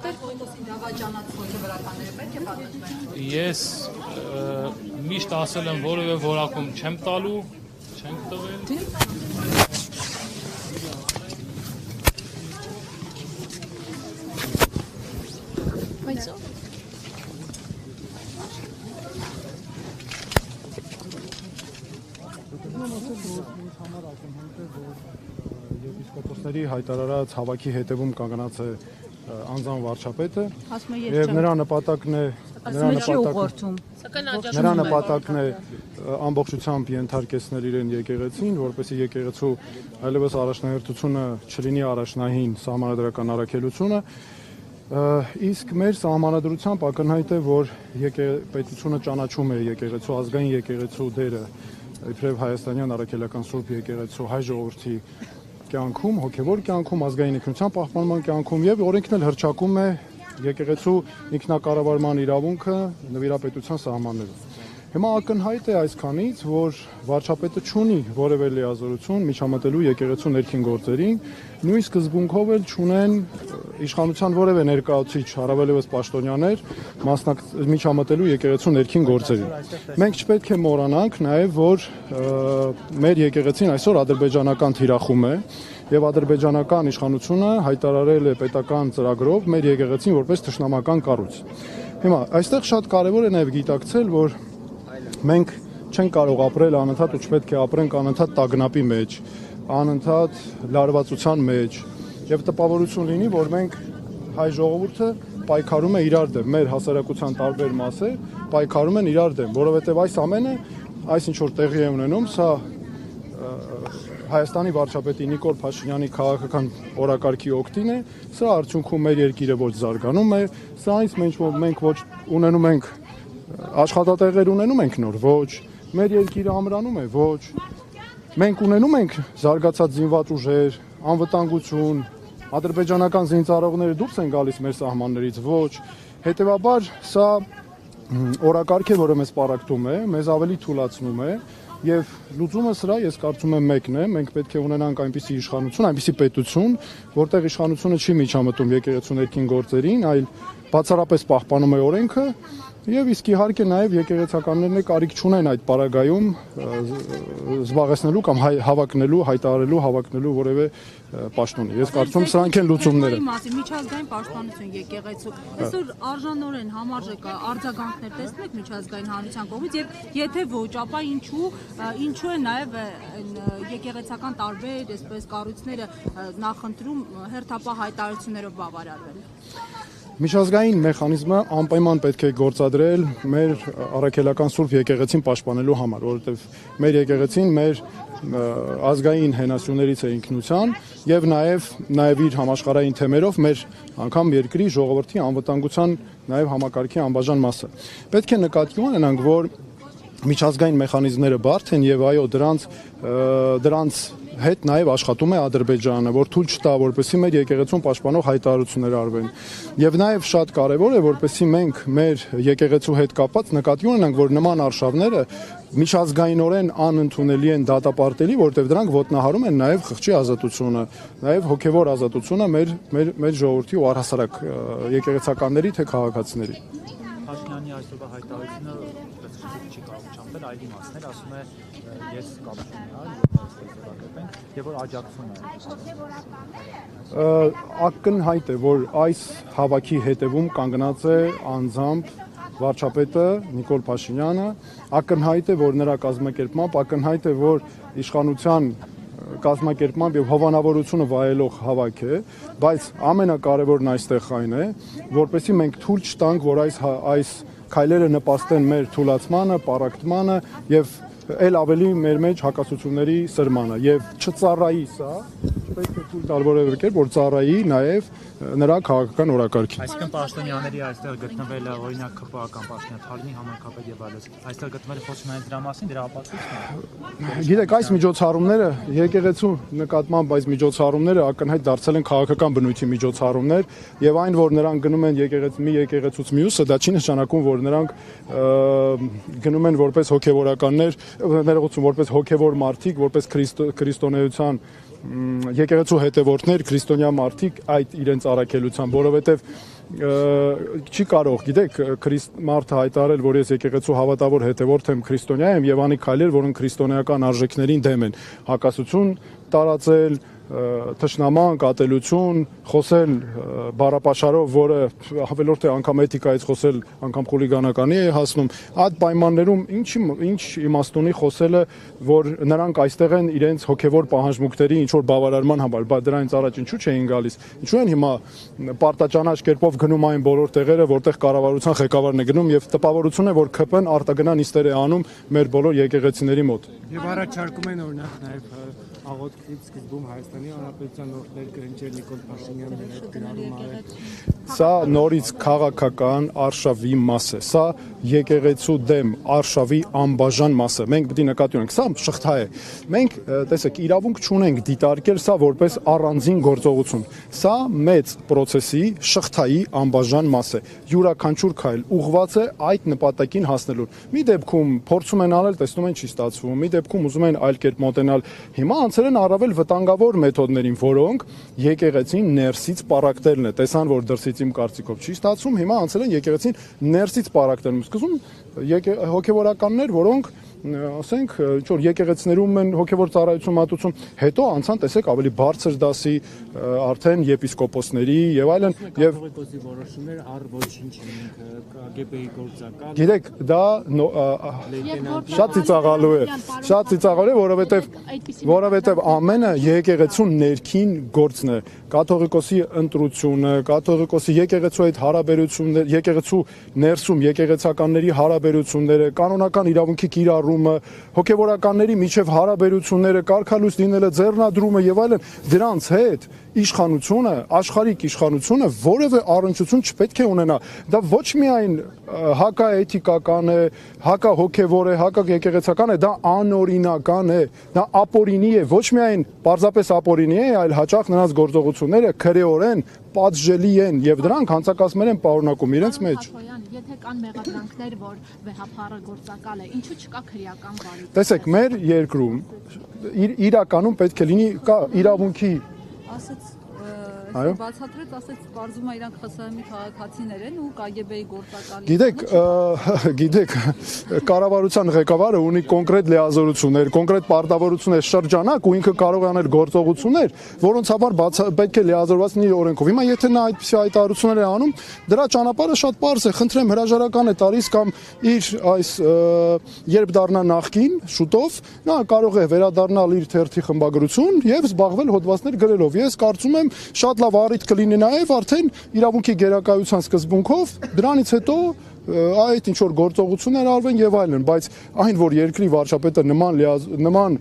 ոլորտեր։ Դավաճանած հոգեվորականները պետք է պատժվեն։ Ես միշտ ասել եմ որևէ որակում չեմ տալու, չենք տվել։ Բայց Եպիսկոպոսների հայտարարած հավաքի հետևում կանգնած է անձան վարչապետը ասում եմ եւ նրա նպատակն է նրա նպատակն է ամբողջությամբ ենթարկեցնել իրեն եկեղեցին, որպեսզի եկեղեցու այլևս առաջնահերթությունը չլինի առաջնահին սահմանադրական առաքելությունը, իսկ մեր սահմանադրությամբ ակնհայտ է, որ պետությունը ճանաչում է եկեղեցու ազգային եկեղեցու դերը իբրև հայաստանյան առաքելական սուրբ եկեղեցու հայ ժողովրդի կյանքում, հոգևոր կյանքում, ազգային ինքնության պահպանման կյանքում եւ օրենքն էլ հռչակում է եկեղեցու ինքնակառավարման իրավունքը նվիրապետության սահմաններում։ Հիմա ակնհայտ է այսքանից, որ վարչապետը չունի որևէ լիազորություն միջամտելու եկեղեցու ներքին գործերին, նույն սկզբունքով էլ չունեն իշխանության որևէ ներկայացուցիչ, առավելևս պաշտոնյաներ, միջամտելու եկեղեցու ներքին գործերին։ Մենք չպետք է մոռանանք նաև, որ մեր եկեղեցին այսօր ադրբեջանական թիրախում է եւ ադրբեջանական իշխանությունը հայտարարել է պետական ծրագրով մեր եկեղեցին որպես թշնամական կառույց։ Հիմա այստեղ շատ կարեւոր է նաև գիտակցել, որ մենք չենք կարող ապրել անընդհատ ու չպետք է ապրենք անընդհատ տագնապի մեջ, անընդհատ լարվածության մեջ եւ տպավորություն լինի, որ մենք հայ ժողովուրդը պայքարում է իրար դեմ, մեր հասարակության տարբեր մասեր պայքարում են իրար դեմ, որովհետեւ այս ամենը, այս ինչ որ տեղի է ունենում, սա Հայաստանի վարչապետի Նիկոլ Փաշինյանի քաղաքական օրակարգի օգտին է, սա արդյունքում մեր երկիրը ոչ զարգանում է, սա մենք ոչ ունենում ենք աշխատատեղեր ունենում ենք նոր, ոչ, մեր երկիրը ամրանում է, ոչ, մենք ունենում ենք զարգացած զինված ուժեր, անվտանգություն, ադրբեջանական զինծառայողները դուրս են գալիս մեր սահմաններից, ոչ, հետևաբար սա օրակարգ է, որը մեզ պարակտում է, մեզ ավելի թուլացնում է եւ լուծումը սրա ես կարծում եմ մեկն է, մենք պետք է ունենանք այնպիսի իշխանություն, այնպիսի պետություն, որտեղ իշխանությունը չի միջամտում եկեղեցու ներքին գործերին, այլ բացառապես պահպանում է օրենքը եւ իսկ իհարկե նաեւ եկեղեցականներն կարիք չունեն այդ պարագայում զբաղեցնելու կամ հավակնելու, հայտարարելու, հավակնելու որևէ պաշտոնի։ Ես կարծում եմ սրանք են լուծումները։ Միջազգային պաշտպանություն եկեղեցու այսօր արժանորեն համարժեք արձագանքներ տեսնեք միջազգային հանրության կողմից եւ եթե ոչ, ապա ինչու է նաեւ եկեղեցական տարբեր այսպես կառույցները նախընտրում հերթապահ հայտարարություններով բավարարվել։ Միջազգային մեխանիզմը անպայման պետք է գործադրել մեր առաքելական սուրբ եկեղեցին պաշտպանելու համար, որովհետև մեր եկեղեցին մեր ազգային հենասյուներից է ինքնության եւ նաեւ իր համաշխարհային թեմերով մեր անգամ երկրի ժողովրդի անվտանգության նաեւ համակարգի անբաժան մասը։ Պետք է նկատի ունենանք, որ միջազգային մեխանիզմները բարդ են եւ այո դրանց հետ նաև աշխատում է Ադրբեջանը, որ թույլ չտա, որպեսզի մեր եկեղեցուն պաշտպանող հայտարարություններ արվեն։ Եվ նաև շատ կարևոր է, որպեսզի մենք մեր եկեղեցու հետ կապված նկատի ունենանք, որ նման արշավները միջազգայինորեն անընդունելի են դատապարտելի, որտեղ դրանք ոտնահարում են նաև խղճի ազատությունը, նաև հոգևոր ազատությունը մեր ժողովրդի ու առհասարակ եկեղեցականների թե քաղաքացիների։ Փաշինյանի այսօրվա հայտարարությունը չի կարող չամփել այլ իմաստներ, ասում է ես կապ չունեմ, եւ որ աջակցում է։ Ակնհայտ է, որ այս հավաքի հետևում կանգնած է անձամբ վարչապետը Նիկոլ Փաշինյանը, ակնհայտ է, որ նրա կազմակերպմամբ, ակնհայտ է, որ իշխանության կազմակերպմամբ եւ հովանավորությունը վայելող հավաք է, բայց ամենակարևորն այստեղ այն է, որպեսզի մենք թույլ չտանք, որ այս քայլերը նպաստեն մեր թուլացմանը, պարակտմանը եւ էլ ավելի մեր մեջ հակասությունների սրմանը եւ չծառայի սա, չպետք է թույլ տալ որևէ կերպ, որ ծառայի նաեւ նրա քաղաքական օրակարգին։ Այսինքն պաշտոնյաների այստեղ գտնվելը, օրինակ ԿՊԱ-ական պաշտոնյա Թալինի համայնքապետ եւ այլն, այստեղ գտնվելը խոսում են դրա մասին, դրա ապացույցն է։ Գիտեք, այս միջոցառումները եկեղեցու նկատմամբ այս միջոցառումները ակնհայտ դարձել են քաղաքական բնույթի միջոցառումներ եւ այն, որ նրանք գնում են մի եկեղեցուց մյուսը, դա չի նշանակում, որ նրանք գնում են որպես հոգեվորականներ, ներողություն, որպես հոգևոր մարդիկ, որպես քրիստոնեության եկեղեցու հետևորդներ, քրիստոնյա մարդիկ այդ իրենց առաքելությամբ, որովհետև չի կարող, գիտեք, մարդը հայտարարել, որ ես եկեղեցու հավատավոր հետևորդ եմ, քրիստոնյա եմ եւ անի քայլեր, որոնք քրիստոնեական արժեքներին դեմ են, հակասություն տարածել, թշնաման, կատելություն, խոսել բառապաշարով, որը ավելորդ է անգամ էթիկայից խոսել, անգամ խուլիգանականի է հասնում, այդ պայմաններում ինչ իմաստ ունի խոսելը, որ նրանք այստեղ են իրենց հոգևոր պահանջմունքների ինչ որ բավարարման համար, բայց դրանից առաջ ինչու չէին գալիս, ինչու են հիմա պարտաճանաչ կերպով գնում այն բոլոր տեղերը, որտեղ կառավարության ղեկավարն է գնում եւ տպավորություն է, որ ԿՊ-ն արտագնա նիստեր է անում մեր բոլոր եկեղեցիների մոտ։ Եվ առաջարկում են օրինակ նաև աղոթքից սկզբում Հայաստանի Հանրապետության նոր գրնջեր Նիկոլ Փաշինյանն հետ գրառում արել։ Սա նորից քաղաքական արշավի մաս է, սա եկեղեցու դեմ արշավի անբաժան մաս է։ Մենք պետք է նկատի ունենք, սա շղթա է։ Մենք, տեսեք, իրավունք չունենք դիտարկել սա որպես առանձին գործողություն։ Սա մեծ process-ի շղթայի անբաժան մաս է։ Յուրաքանչյուր քայլ ուղղված է այդ նպատակին հասնելուն։ Մի դեպքում փորձում են անել, տեսնում են չի ստացվում, մի դեպքում ուզում են այլ կերպ մոտենալ։ Հիմա անցել են առավել վտանգավոր մեթոդներին, որոնք եկեղեցին ներսից պարակտելն է։ Տեսան, որ դրսից իմ կարծիքով չի ստացվում, հիմա անցել են եկեղեցին ներսից պարակտելն։ Սկզբում հոգևորականներ, որոնք ասենք ինչ որ եկեղեցիներում են հոգևոր ծառայություն մատուցում, հետո անցան տեսեք ավելի բարձր դասի արդեն եպիսկոպոսների եւ այլն եւ որոշումներ առ ոչինչ ԿԳԲ-ի գործակալ։ Գիտեք, դա շատ ծիծաղալու է, շատ ծիծաղալու է, որովհետեւ ամենը եկեղեցու ներքին գործն է, կաթողիկոսի ընտրությունը, կաթողիկոսի եկեղեցու այդ հարաբերություններ, եկեղեցու ներսում եկեղեցականների հարաբերությունները, կանոնական իրավունքի կիրառումը, հոգևորականների միջև հարաբերությունները, կարգալույս լինելը, ձեռնադրումը եւ այլն, դրանց հետ իշխանությունը, աշխարհիկ իշխանությունը որևէ առնչություն չպետք է ունենա։ Դա ոչ միայն հակաէթիկական է, հակահոգևոր է, հակաեկեղեցական է, դա անօրինական է, դա ապօրինի է, ոչ միայն պարզապես ապօրինի է, այլ հաճախ նրանց գործողությունները քրեորեն պատժելի են եւ դրանք հանցակազմեր են պարունակում իրենց մեջ։ Եթե կան մեղադրանքներ, որ վեհափառը գործակալ է, ինչու չկա քրեական բարի։ Տեսեք, մեր երկրում իրականում պետք է լինի կա իրավունքի ասեց Այո։ բացատրեց, ասեց բարձում է իրանք ԽՍՀՄ-ի քաղաքացիներ են ու ԿԳԲ-ի գործակալներ։ Գիտեք, կառավարության ղեկավարը ունի կոնկրետ լիազորություններ, կոնկրետ պարտավորություններ, շրջանակ ու ինքը կարող է անել գործողություններ, որոնց համար պետք է լիազորված լինի օրենքով։ Հիմա եթե նա այդպիսի հայտարարություններ է անում, դրա ճանապարհը շատ պարզ է, խնդրեմ հրաժարական է տալիս կամ իր այս երբ դառնա նախկին շուտով, նա կարող է վերադառնալ իր թերթի խմբագրություն եւ զբաղվել հոդվածներ գրելով։ Ես կարծում եմ շատ լավ առիթ կլինի նաև արդեն իրավունքի գերակայության սկզբունքով դրանից հետո այդ ինչ որ գործողություններ արվեն եւ այլն, բայց այն որ երկրի վարչապետը նման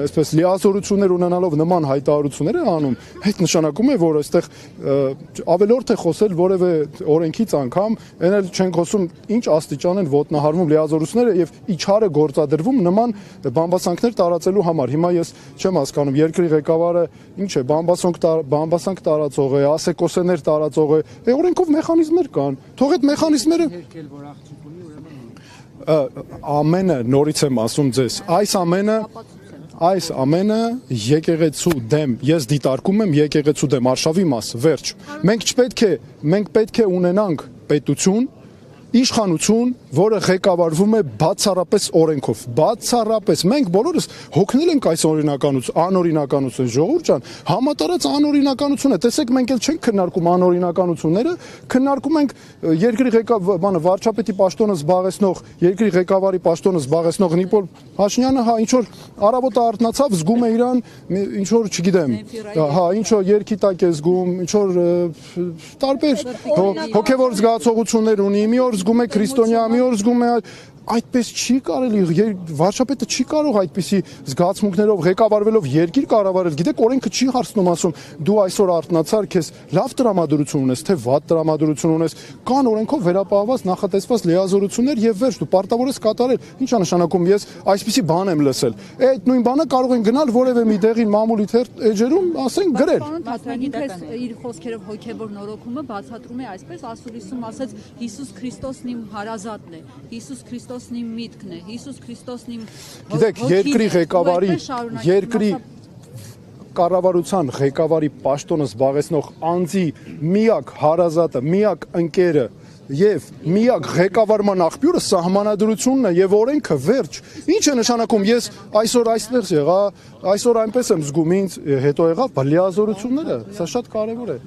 այսպես լիազորություններ ունենալով նման հայտարարություններ է անում, այդ նշանակում է որ այստեղ ավելորդ է խոսել որևէ օրենքից անգամ, այն էլ չենք խոսում ինչ աստիճան են ոտնահարվում լիազորությունները եւ իջարը գործադրվում նման բամբասանքներ տարածելու համար։ Հիմա ես չեմ հասկանում երկրի ղեկավարը ինչ է բամբասանք տարածող է, ասեկոսեներ տարածող է, օրենքով մեխանիզմներ կան, թող այդ մեխանիզմները Երկել որ աղջիկ ունի, ուրեմն ամենը նորից եմ ասում ձեզ, այս ամենը եկեղեցու դեմ, ես դիտարկում եմ եկեղեցու դեմ, արշավի մաս, վերջ։ Մենք պետք է ունենանք պետություն, իշխանություն, որը ղեկավարվում է բացառապես օրենքով, բացառապես մենք բոլորս հոգնել ենք այս անօրինականություն, ժողովուրդ ջան, համատարած անօրինականություն է, տեսեք մենք էլ չենք քննարկում անօրինականությունները, քննարկում ենք երկրի վարչապետի պաշտոնը զբաղեցնող, երկրի ղեկավարի պաշտոնը զբաղեցնող Նիկոլ Փաշինյանը, հա ինչ որ առավոտը արթնացավ, զգում է իրան ինչ որ, չգիտեմ, հա ինչ որ երկի տակ է զգում, ինչ որ տարբեր հոգևոր զգացողություններ ունի, մի օր զգում է քրիստոնյա, մի օր զգում է այդպես չի կարելի, վարչապետը չի կարող այդպիսի զգացմունքներով ղեկավարվելով երկիր կառավարել։ Գիտեք, օրենքը չի հարցնում, ասում դու այսօր արթնացար, քեզ լավ տրամադրություն ունես, թե վատ տրամադրություն ունես, կան օրենքով վերապահված նախատեսված լիազորություններ եւ վերջ, դու պարտավոր ես կատարել։ Ինչ է նշանակում ես այսպիսի բան եմ լսել։ Այդ նույն բանը կարող են գնալ որևէ մի դեղին մամուլի էջերում, ասենք գրել։ Իր խոսքերով հոգևոր նորոգումը բացատրում է այսպես, ասուրիսում ասեց Հիսուս Քրիստոսն իմ հարազատն է, Հիսուս Քրիստոսն իմ միտքն է, Հիսուս Քրիստոսն իմ Գիտեք, երկրի ղեկավարի, կառավարության ղեկավարի պաշտոնը զբաղեցնող անձի միակ հարազատը, միակ ընկերը եւ միակ ղեկավարման աղբյուրը սահմանադրությունն է եւ օրենքը վերջ։ Ինչ է նշանակում, ես այսօր այստեղ եղա, այսօր այնպես եմ զգում ինձ, հետո եղավ բլիազորությունները, սա շատ կարեւոր է։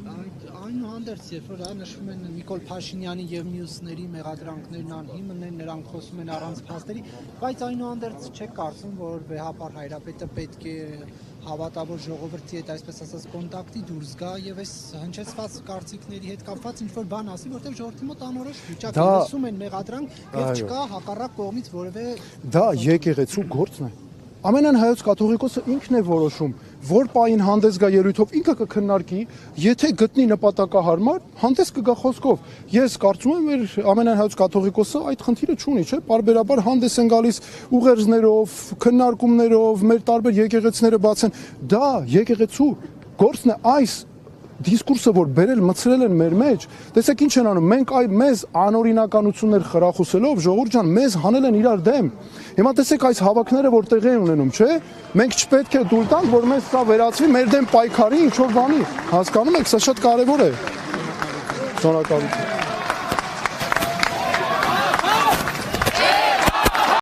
Այնուհանդերձ, երբ որ նշվում են Նիկոլ Փաշինյանի եւ մյուսների մեղադրանքներն անհիմն են, նրանք խոսում են առանց փաստերի, բայց այնուհանդերձ չեք կարծում, որ վեհապար Հայրապետը պետք է հավատավոր ժողովրդի հետ, այսպես ասած, կոնտակտի դուրս գա եւ այս հնչեցված կարծիքների հետ կապված ինչ-որ բան ասի, որտեղ ժողովրդի մոտ անորոշ վիճակ է, լսում են մեղադրանք եւ չկա հակառակ կողմից որևէ։ Դա եկեղեցու գործն է։ Ամենայն հայոց կաթողիկոսը ինքն է որոշում, որ պահին հանդես գա ելույթով, ինքը կքննարկի, եթե գտնի նպատակահարմար, հանդես կգա խոսքով։ Ես կարծում եմ, որ ամենայն հայոց կաթողիկոսը այդ խնդիրը չունի, չէ՞, պարբերաբար հանդես են գալիս ուղերձներով, քննարկումներով, մեր տարբեր եկեղեցիները բաց են։ Դա եկեղեցու գործն է, այս դիսկուրսը, որ բերել մցրել են մեր մեջ, տեսեք ինչ են անում, մենք մեզ անօրինականություններ խրախուսելով, ժողովուրդ ջան, մեզ հանել են իրար դեմ։ Հիմա տեսեք այս հավաքները, որ տեղի են ունենում, չէ՞։ Մենք չպետք է դուր տանք, որ մեզ սա վերածվի մեր դեմ պայքարի ինչ որ բանի։ Հասկանում եք, սա շատ կարևոր է։ Շնորհակալություն։